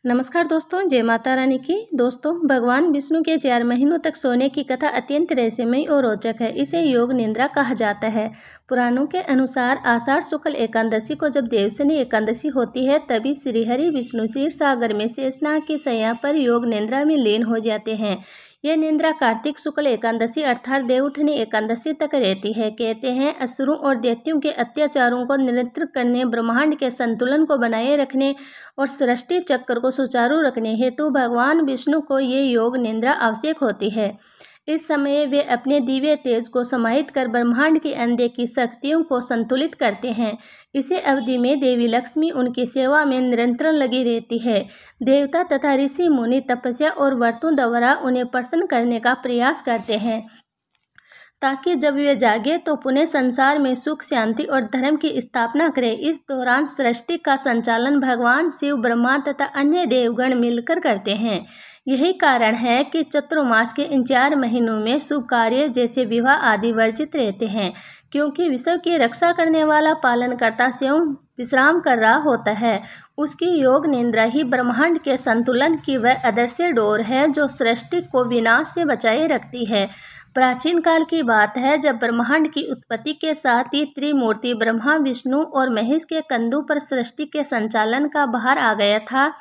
नमस्कार दोस्तों, जय माता रानी की। दोस्तों, भगवान विष्णु के 4 महीनों तक सोने की कथा अत्यंत रहस्यमयी और रोचक है। इसे योग निद्रा कहा जाता है। पुराणों के अनुसार आषाढ़ शुक्ल एकादशी को जब देवशनी एकादशी होती है, तभी श्रीहरि विष्णु क्षीर सागर में शेषनाग की शैया पर योग निद्रा में लीन हो जाते हैं। यह निद्रा कार्तिक शुक्ल एकादशी अर्थात देवउठनी एकादशी तक रहती है। कहते हैं, असुरों और दैत्यों के अत्याचारों को नियंत्रित करने, ब्रह्मांड के संतुलन को बनाए रखने और सृष्टि चक्र को सुचारू रखने हेतु भगवान विष्णु को ये योग निद्रा आवश्यक होती है। इस समय वे अपने दिव्य तेज को समाहित कर ब्रह्मांड की अनदेखी शक्तियों को संतुलित करते हैं। इसी अवधि में देवी लक्ष्मी उनकी सेवा में निरंतर लगी रहती है। देवता तथा ऋषि मुनि तपस्या और व्रतों द्वारा उन्हें प्रसन्न करने का प्रयास करते हैं, ताकि जब वे जागे तो पुनः संसार में सुख, शांति और धर्म की स्थापना करें। इस दौरान सृष्टि का संचालन भगवान शिव, ब्रह्मा तथा अन्य देवगण मिलकर करते हैं। यही कारण है कि चतुर्मास के इन 4 महीनों में शुभ कार्य जैसे विवाह आदि वर्जित रहते हैं, क्योंकि विश्व की रक्षा करने वाला पालनकर्ता स्वयं विश्राम कर रहा होता है। उसकी योग निद्रा ही ब्रह्मांड के संतुलन की वह अदृश्य डोर है जो सृष्टि को विनाश से बचाए रखती है। प्राचीन काल की बात है, जब ब्रह्मांड की उत्पत्ति के साथ ही त्रिमूर्ति ब्रह्मा, विष्णु और महेश के कंधों पर सृष्टि के संचालन का भार आ गया था।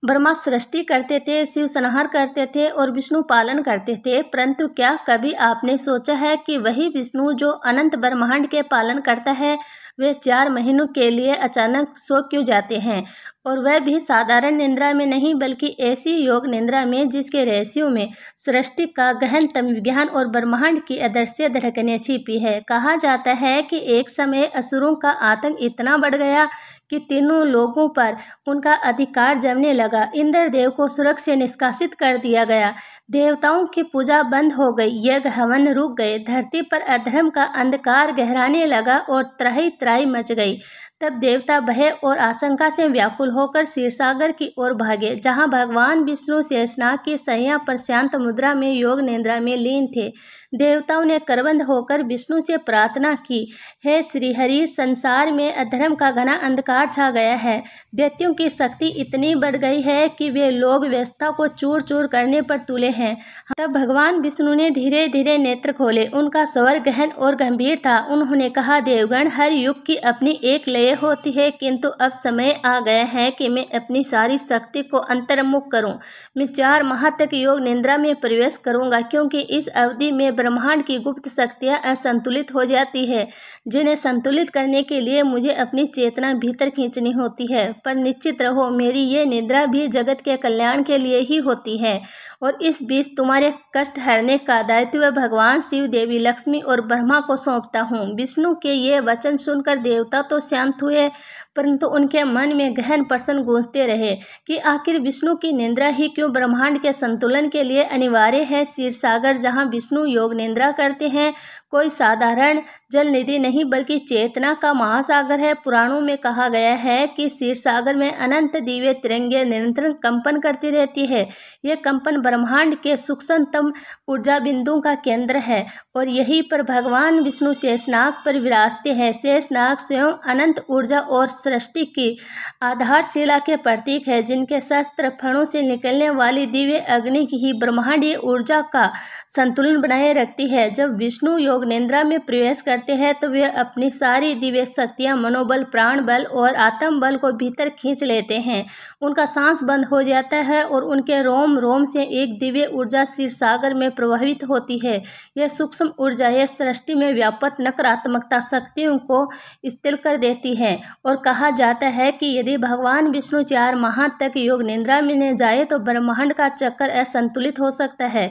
ब्रह्मा सृष्टि करते थे, शिव संहार करते थे और विष्णु पालन करते थे। परंतु क्या कभी आपने सोचा है कि वही विष्णु जो अनंत ब्रह्मांड के पालन करता है, वे 4 महीनों के लिए अचानक सो क्यों जाते हैं? और वह भी साधारण निद्रा में नहीं, बल्कि ऐसी योग निद्रा में जिसके रहस्यों में सृष्टि का गहनतम विज्ञान और ब्रह्मांड की अदृश्य धड़कनें छिपी है। कहा जाता है कि एक समय असुरों का आतंक इतना बढ़ गया कि तीनों लोगों पर उनका अधिकार जमने लगा। इंद्रदेव को स्वर्ग से निष्कासित कर दिया गया, देवताओं की पूजा बंद हो गई, यज्ञ हवन रुक गए, धरती पर अधर्म का अंधकार गहराने लगा और त्राही त्राही मच गई। तब देवता भय और आशंका से व्याकुल होकर क्षीरसागर की ओर भागे, जहां भगवान विष्णु शेषनाग की शैया पर शांत मुद्रा में योग निद्रा में लीन थे। देवताओं ने करबंद होकर विष्णु से प्रार्थना की, हे श्रीहरि, संसार में अधर्म का घना अंधकार छा गया है। दैत्यों की शक्ति इतनी बढ़ गई है कि वे लोग व्यवस्था को चूर चूर करने पर तुले हैं। तब भगवान विष्णु ने धीरे धीरे नेत्र खोले। उनका स्वर गहन और गंभीर था। उन्होंने कहा, देवगण, हर युग की अपनी एक लय होती है, किंतु अब समय आ गया है कि मैं अपनी सारी शक्ति को अंतर्मुख करूं। मैं 4 माह तक योग निद्रा में प्रवेश करूंगा, क्योंकि इस अवधि में ब्रह्मांड की गुप्त शक्तियां असंतुलित हो जाती है, जिन्हें संतुलित करने के लिए मुझे अपनी चेतना भीतर खींचनी होती है। पर निश्चित रहो, मेरी ये निद्रा भी जगत के कल्याण के लिए ही होती है, और इस बीच तुम्हारे कष्ट हरने का दायित्व भगवान शिव, देवी लक्ष्मी और ब्रह्मा को सौंपता हूँ। विष्णु के ये वचन सुनकर देवता तो शांत हुए, परंतु उनके मन में गहन प्रश्न गूंजते रहे कि आखिर विष्णु की निद्रा ही क्यों ब्रह्मांड के संतुलन के लिए अनिवार्य है। क्षीरसागर जहाँ विष्णु योग निद्रा करते हैं, कोई साधारण जल निधि नहीं, बल्कि चेतना का महासागर है। पुराणों में कहा गया है कि क्षीरसागर में अनंत दिव्य तिरंगे निरंतर कंपन करती रहती है। यह कंपन ब्रह्मांड के सूक्ष्मतम ऊर्जा बिंदुओं का केंद्र है, और यहीं पर भगवान विष्णु शेषनाग पर विराजते हैं। शेषनाग स्वयं अनंत ऊर्जा और सृष्टि की आधारशिला के प्रतीक है, जिनके शस्त्र फणों से निकलने वाली दिव्य अग्नि की ही ब्रह्मांडीय ऊर्जा का संतुलन बनाए रखती है। जब विष्णु योग निद्रा में प्रवेश करते हैं, तो वे अपनी सारी दिव्य शक्तियां, मनोबल, प्राण बल और आत्म बल को भीतर खींच लेते हैं। उनका सांस बंद हो जाता है और उनके रोम रोम से एक दिव्य ऊर्जा क्षीरसागर में प्रवाहित होती है। यह सूक्ष्म ऊर्जा यह सृष्टि में व्याप्त नकारात्मकता शक्तियों को स्थिर कर देती है, और कहा जाता है कि यदि भगवान विष्णु 4 माह तक योग निद्रा में न जाए तो ब्रह्मांड का चक्र असंतुलित हो सकता है,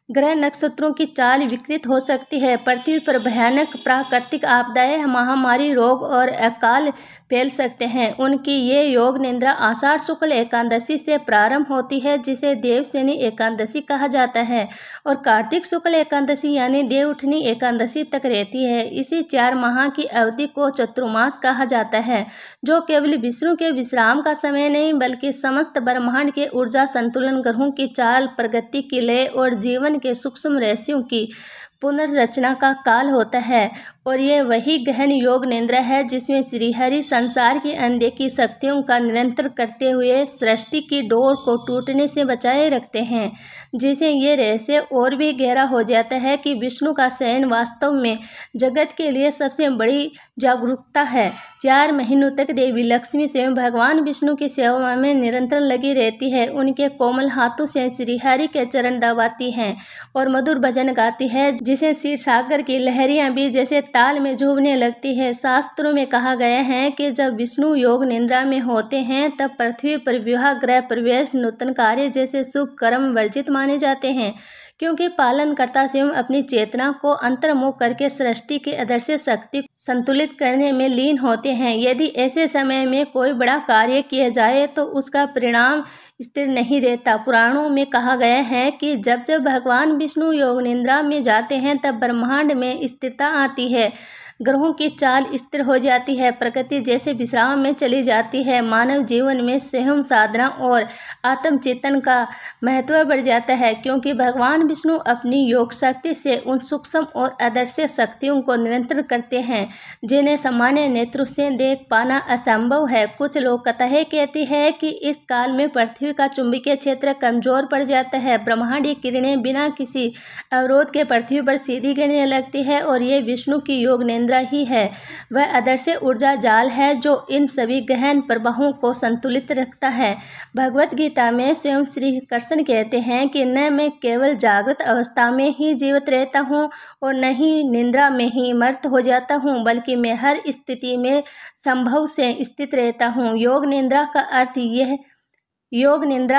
ग्रह नक्षत्रों की चाल विकृत हो सकती है, पृथ्वी पर भयानक प्राकृतिक आपदाएं, महामारी, रोग और अकाल फैल सकते हैं। उनकी ये योग निद्रा आषाढ़ शुक्ल एकादशी से प्रारंभ होती है, जिसे देवशनी एकादशी कहा जाता है, और कार्तिक शुक्ल एकादशी यानी देवउठनी एकादशी तक रहती है। इसी 4 माह की अवधि को चतुर्मास कहा जाता है, जो केवल विष्णु के विश्राम का समय नहीं, बल्कि समस्त ब्रह्मांड के ऊर्जा संतुलन, ग्रहों की चाल, प्रगति की लय और जीवन के सूक्ष्म रहस्यों की पुनर्रचना का काल होता है और ये वही गहन योग निद्रा है जिसमें श्रीहरि संसार की अनदेखी शक्तियों का निरंतर करते हुए सृष्टि की डोर को टूटने से बचाए रखते हैं, जिसे ये रहस्य और भी गहरा हो जाता है कि विष्णु का शयन वास्तव में जगत के लिए सबसे बड़ी जागरूकता है। 4 महीनों तक देवी लक्ष्मी स्वयं भगवान विष्णु की सेवा में निरंतर लगी रहती है। उनके कोमल हाथों से श्रीहरि के चरण दबाती हैं और मधुर भजन गाती है, जिसे क्षीर सागर की लहरियां भी जैसे ताल में झूमने लगती है। शास्त्रों में कहा गया है कि जब विष्णु योग निद्रा में होते हैं तब पृथ्वी पर विवाह, गृह प्रवेश, नूतन कार्य जैसे शुभ कर्म वर्जित माने जाते हैं, क्योंकि पालनकर्ता स्वयं अपनी चेतना को अंतर्मुख करके सृष्टि के अदृश्य शक्ति संतुलित करने में लीन होते हैं। यदि ऐसे समय में कोई बड़ा कार्य किया जाए तो उसका परिणाम स्थिर नहीं रहता। पुराणों में कहा गया है कि जब जब भगवान विष्णु योग निद्रा में जाते हैं तब ब्रह्मांड में स्थिरता आती है, ग्रहों की चाल स्थिर हो जाती है, प्रकृति जैसे विश्राम में चली जाती है, मानव जीवन में स्वयं साधना और आत्मचेतन का महत्व बढ़ जाता है, क्योंकि भगवान विष्णु अपनी योग शक्ति से उन सूक्ष्म और अदृश्य शक्तियों को नियंत्रण करते हैं जिन्हें सामान्य नेत्रों से देख पाना असंभव है। कुछ लोग कथाएं कहती है कि इस काल में पृथ्वी का चुंबकीय क्षेत्र कमजोर पड़ जाता है, ब्रह्मांडीय किरणें बिना किसी अवरोध के पृथ्वी पर सीधी गिरने लगती है और ये विष्णु की योग निद्रा ही है। वह अदृश्य ऊर्जा जाल है जो इन सभी गहन प्रवाहों को संतुलित रखता है। भगवत गीता में स्वयं श्री कृष्ण कहते हैं कि न मैं केवल जागृत अवस्था में ही जीवित रहता हूँ और न ही निद्रा में ही मर्त हो जाता हूँ, बल्कि मैं हर स्थिति में संभव से स्थित रहता हूँ। योग निद्रा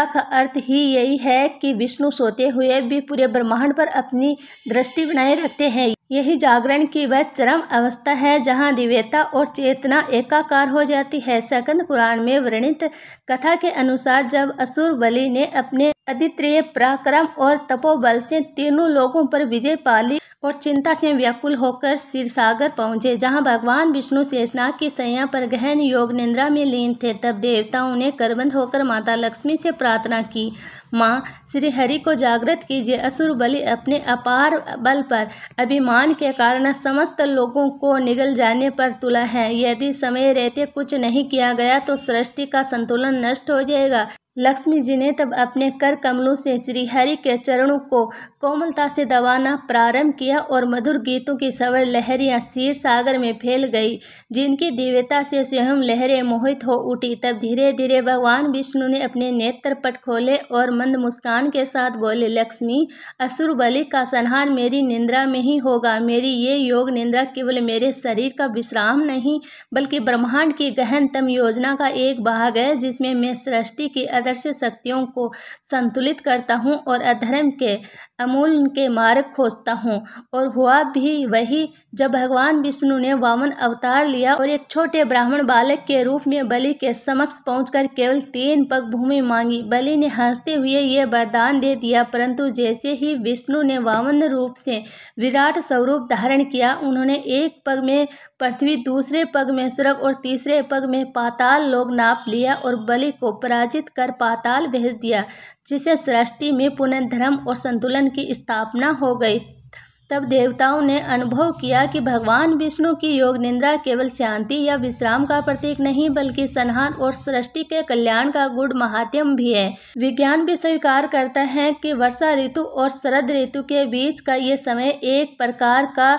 का अर्थ ही यही है कि विष्णु सोते हुए भी पूरे ब्रह्मांड पर अपनी दृष्टि बनाए रखते हैं। यही जागरण की वह चरम अवस्था है जहाँ दिव्यता और चेतना एकाकार हो जाती है। स्कंद पुराण में वर्णित कथा के अनुसार जब असुर बलि ने अपने अद्वितीय पराक्रम और तपोबल से तीनों लोगों पर विजय पाली और चिंता से व्याकुल होकर क्षीरसागर पहुंचे, जहां भगवान विष्णु शेषनाग की शैया पर गहन योग निद्रा में लीन थे, तब देवताओं ने करबद्ध होकर माता लक्ष्मी से प्रार्थना की, माँ श्रीहरि को जागृत कीजिए। असुर बलि अपने अपार बल पर अभिमान के कारण समस्त लोगों को निगल जाने पर तुला है। यदि समय रहते कुछ नहीं किया गया तो सृष्टि का संतुलन नष्ट हो जाएगा। लक्ष्मी जी ने तब अपने कर कमलों से श्रीहरि के चरणों को कोमलता से दबाना प्रारंभ किया और मधुर गीतों की सवर लहरियां क्षीर सागर में फैल गई, जिनकी दिव्यता से स्वयं लहरें मोहित हो उठी। तब धीरे धीरे भगवान विष्णु ने अपने नेत्र पट खोले और मंद मुस्कान के साथ बोले, लक्ष्मी, असुर बलि का संहार मेरी निद्रा में ही होगा। मेरी ये योग निद्रा केवल मेरे शरीर का विश्राम नहीं बल्कि ब्रह्मांड की गहनतम योजना का एक भाग है, जिसमें मैं सृष्टि की आदर्श शक्तियों को संतुलित करता हूँ और अधर्म के अमूल के मार्ग खोजता हूँ। और हुआ भी वही जब भगवान विष्णु ने वामन अवतार लिया और एक छोटे ब्राह्मण बालक के रूप में बलि के समक्ष पहुंचकर केवल 3 पग भूमि मांगी। बलि ने हंसते हुए यह वरदान दे दिया, परंतु जैसे ही विष्णु ने वामन रूप से विराट स्वरूप धारण किया, उन्होंने एक पग में पृथ्वी, दूसरे पग में स्वर्ग और तीसरे पग में पाताल लोक नाप लिया और बलि को पराजित कर पाताल भेज दिया, जिसे सृष्टि में पुनः धर्म और संतुलन की स्थापना हो गई। तब देवताओं ने अनुभव किया कि भगवान विष्णु की योग निद्रा केवल शांति या विश्राम का प्रतीक नहीं बल्कि संहार और सृष्टि के कल्याण का गूढ़ महात्म्य भी है। विज्ञान भी स्वीकार करता है कि वर्षा ऋतु और शरद ऋतु के बीच का ये समय एक प्रकार का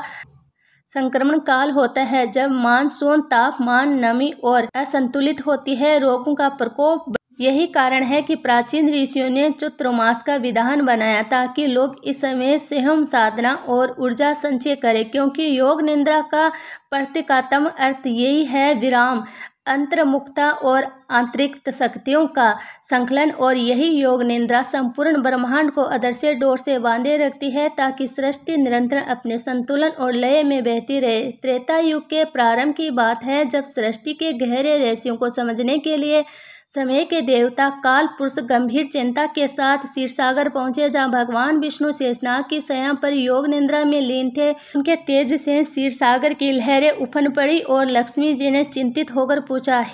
संक्रमण काल होता है, जब मानसून, तापमान, नमी और असंतुलित होती है, रोगों का प्रकोप। यही कारण है कि प्राचीन ऋषियों ने चातुर्मास का विधान बनाया ताकि लोग इस समय स्वयं साधना और ऊर्जा संचय करें, क्योंकि योग निद्रा का प्रतीकात्मक अर्थ यही है विराम, अंतर्मुखता और आंतरिक शक्तियों का संकलन। और यही योग निद्रा संपूर्ण ब्रह्मांड को अदृश्य डोर से बांधे रखती है ताकि सृष्टि निरंतर अपने संतुलन और लय में बहती रहे। त्रेता युग के प्रारंभ की बात है, जब सृष्टि के गहरे रहस्यों को समझने के लिए समय के देवता काल पुरुष गंभीर चिंता के साथ क्षीरसागर पहुंचे, जहां भगवान विष्णु शेषनाग की शैया पर योग निद्रा में लीन थे। उनके तेज से क्षीरसागर की लहरें उफन पड़ी और लक्ष्मी जी ने चिंतित होकर पूछा,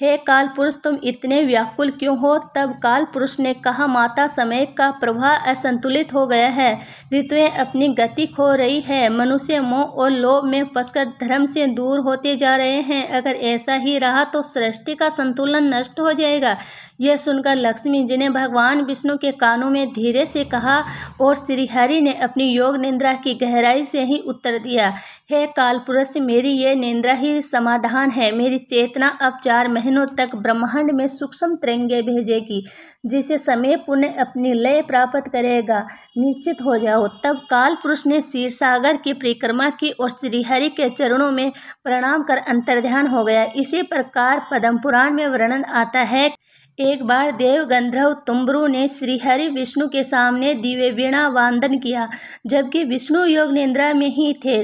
हे काल पुरुष, तुम इतने व्याकुल क्यों हो? तब काल पुरुष ने कहा, माता, समय का प्रवाह असंतुलित हो गया है, ऋतुएं अपनी गति खो रही है, मनुष्य मोह और लोभ में फंसकर धर्म से दूर होते जा रहे हैं। अगर ऐसा ही रहा तो सृष्टि का संतुलन नष्ट हो जाएगा। यह सुनकर लक्ष्मी जी ने भगवान विष्णु के कानों में धीरे से कहा और श्रीहरि ने अपनी योग निद्रा की गहराई से ही उत्तर दिया, हे काल पुरुष, मेरी ये निद्रा ही समाधान है। मेरी चेतना अब 4 महीनों तक ब्रह्मांड में सूक्ष्म तरंगे भेजेगी, जिसे समय पुण्य अपनी लय प्राप्त करेगा। निश्चित हो जाओ। तब काल पुरुष ने क्षीर सागर की परिक्रमा की और श्रीहरि के चरणों में प्रणाम कर अंतर्ध्यान हो गया। इसी प्रकार पद्म पुराण में वर्णन आता है, एक बार देव गंधर्व तुम्बरु ने श्रीहरि विष्णु के सामने दिव्य वीणा वादन किया, जबकि विष्णु योग निद्रा में ही थे।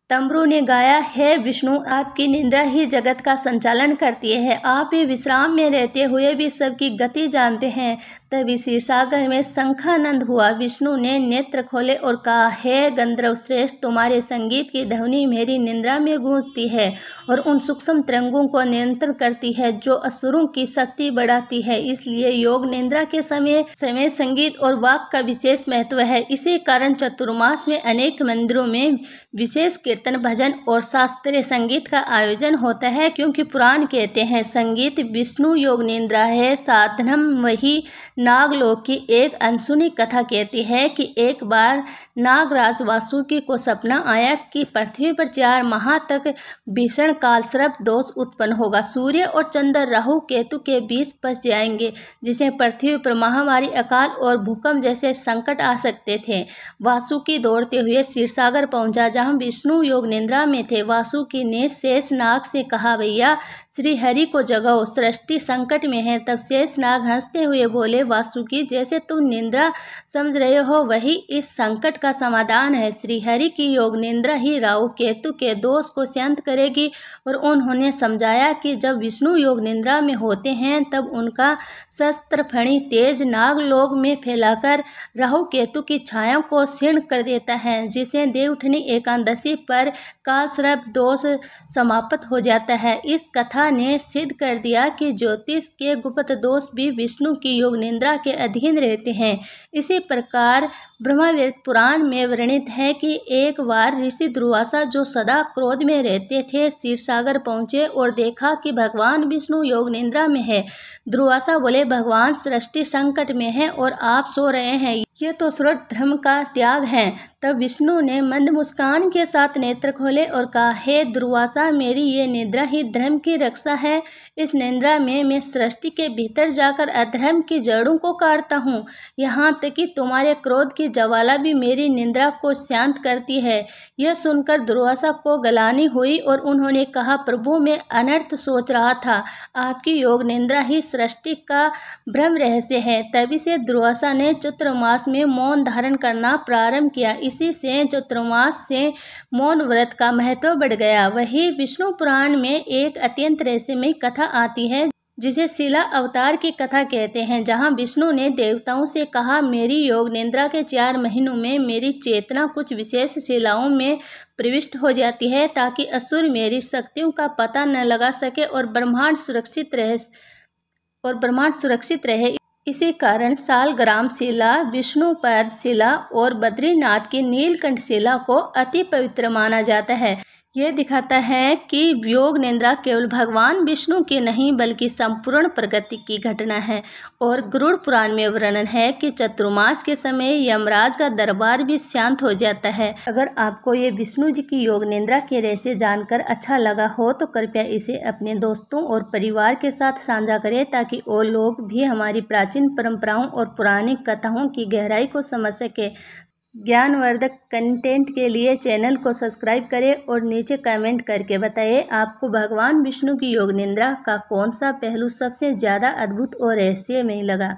तम्बरू ने गाया, हे विष्णु, आपकी निद्रा ही जगत का संचालन करती है, आप भी विश्राम में रहते हुए भी सबकी गति जानते हैं। तभी क्षीर सागर में शंखानंद हुआ। विष्णु ने नेत्र खोले और कहा, हे गंधर्व श्रेष्ठ, तुम्हारे संगीत की ध्वनि मेरी निद्रा में गूंजती है और उन सूक्ष्म तरंगों को नियंत्रण करती है जो असुरों की शक्ति बढ़ाती है। इसलिए योग निद्रा के समय संगीत और वाक का विशेष महत्व है। इसी कारण चतुर्मास में अनेक मंदिरों में विशेष कीर्तन, भजन और शास्त्रीय संगीत का आयोजन होता है, क्योंकि पुराण कहते हैं, संगीत विष्णु योग निद्रा है साधनम। वही नागलोक की एक अनसुनी कथा कहती है कि एक बार नागराज वासुकी को सपना आया कि पृथ्वी पर 4 माह तक भीषण कालसर्प दोष उत्पन्न होगा। सूर्य और चंद्र राहु केतु के बीच फंस जाएंगे, जिसे पृथ्वी पर महामारी, अकाल और भूकंप जैसे संकट आ सकते थे। वासुकी दौड़ते हुए क्षीरसागर पहुंचा, जहां विष्णु योग निद्रा में थे। वासुकी ने शेषनाग से कहा, भैया श्रीहरि को जगाओ, सृष्टि संकट में है। तब शेषनाग हंसते हुए बोले, वासुकी, जैसे तुम निद्रा समझ रहे हो वही इस संकट का समाधान है। श्रीहरि की योग निद्रा ही राहु केतु के दोष को शांत करेगी। और उन्होंने समझाया कि जब विष्णु योग निद्रा में होते हैं तब उनका शस्त्र फणी तेज नागलोक में फैलाकर राहु केतु की छाया को क्षीण कर देता है, जिसे देवउठनी एकादशी पर कालसर्प दोष समाप्त हो जाता है। इस कथा ने सिद्ध कर दिया कि ज्योतिष के गुप्त दोष भी विष्णु की योग निद्रा के अधीन रहते हैं। इसी प्रकार ब्रह्मवेद पुराण में वर्णित है कि एक बार ऋषि दुर्वासा, जो सदा क्रोध में रहते थे, क्षीरसागर पहुंचे और देखा कि भगवान विष्णु योग निद्रा में है। दुर्वासा बोले, भगवान सृष्टि संकट में है और आप सो रहे हैं, ये तो सर्व धर्म का त्याग है। तब विष्णु ने मंद मुस्कान के साथ नेत्र खोले और कहा, हे दुर्वासा, मेरी ये निद्रा ही धर्म की रक्षा है। इस निद्रा में मैं सृष्टि के भीतर जाकर अधर्म की जड़ों को काटता हूँ। यहाँ तक कि तुम्हारे क्रोध की ज्वाला भी मेरी निद्रा को शांत करती है। यह सुनकर दुर्वासा को गलानी हुई और उन्होंने कहा, प्रभु, मैं अनर्थ सोच रहा था, आपकी योग निद्रा ही सृष्टि का ब्रह्म रहस्य है। तभी से दुर्वासा ने चतुर्मास में मौन धारण करना प्रारंभ किया। इसी से चतुर्मास से मौन व्रत का महत्व बढ़ गया। वही विष्णु पुराण में एक अत्यंत रहस्यमयी कथा आती है, जिसे शिला अवतार की कथा कहते हैं, जहां विष्णु ने देवताओं से कहा, मेरी योग निद्रा के 4 महीनों में मेरी चेतना कुछ विशेष शिलाओं में प्रविष्ट हो जाती है, ताकि असुर मेरी शक्तियों का पता न लगा सके और ब्रह्मांड सुरक्षित रहे। इसी कारण सालग्राम शिला, विष्णुपद शिला और बद्रीनाथ की नीलकंठ शिला को अति पवित्र माना जाता है। यह दिखाता है कि योग निद्रा केवल भगवान विष्णु की नहीं बल्कि संपूर्ण प्रकृति की घटना है। और गरुड़ पुराण में वर्णन है कि चतुर्मास के समय यमराज का दरबार भी शांत हो जाता है। अगर आपको ये विष्णु जी की योग निद्रा के रहस्य जानकर अच्छा लगा हो तो कृपया इसे अपने दोस्तों और परिवार के साथ साझा करें, ताकि वो लोग भी हमारी प्राचीन परंपराओं और पुरानी कथाओं की गहराई को समझ सके। ज्ञानवर्धक कंटेंट के लिए चैनल को सब्सक्राइब करें और नीचे कमेंट करके बताइए आपको भगवान विष्णु की योग निद्रा का कौन सा पहलू सबसे ज़्यादा अद्भुत और रहस्यमय लगा।